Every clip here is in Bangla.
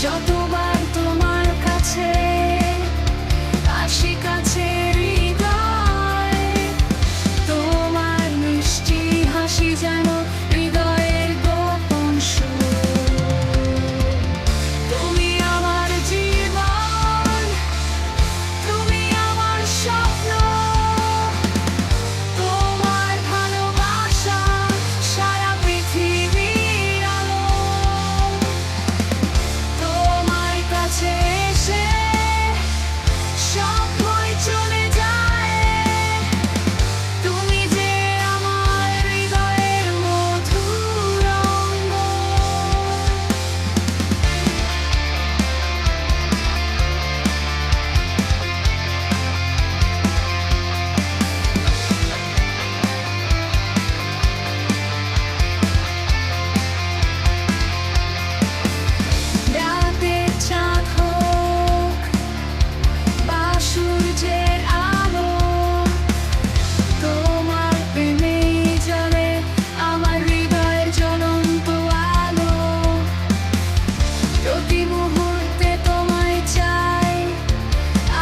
যতবার তোমার কাছে আসি কাছে হৃদয়, তোমার মিষ্টি হাসি যেন হৃদয়ের গোপন সুর। তুমি আমার জীবন, তুমি আমার স্বপ্ন, তোমার ভালোবাসা সারা পৃথিবীর আলো। তোমার কাছে এসে সব ভয় চলে যায়, তুমি যে আমার হৃদয়ের মধুর রঙ। রাতের চাঁদ হোক বা সূর্যের আলো, তোমার প্রেমেই জ্বলে আমার হৃদয়ের জ্বলন্ত আলো। প্রতি মুহূর্তে তোমায় চাই,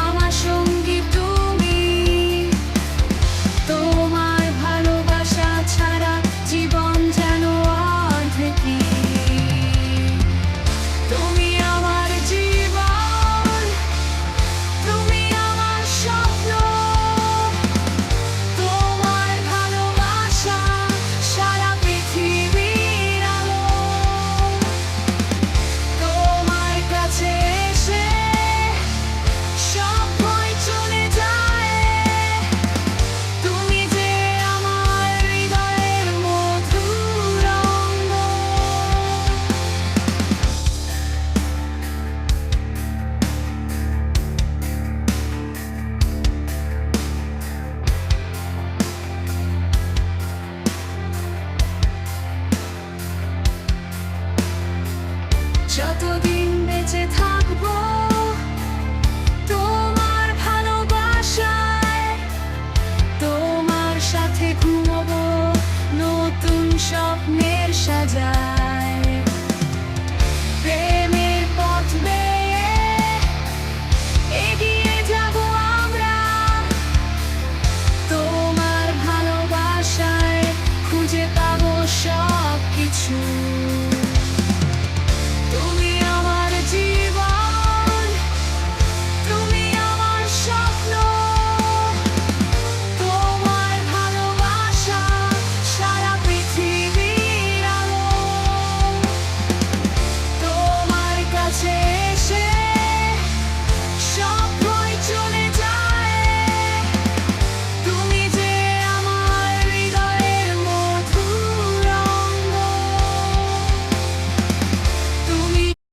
আমার সঙ্গী তুমি। তোমার ভালোবাসা ছাড়া জীবন যেন অর্ধেকই। তুমি আমার জীবন, তুমি আমার স্বপ্ন, তোমার ভালোবাসা সারা পৃথিবীর আলো। তোমার কাছে এসে সব ভয় চলে যায়, তুমি যে আমার হৃদয়ের মধুর রঙ। যত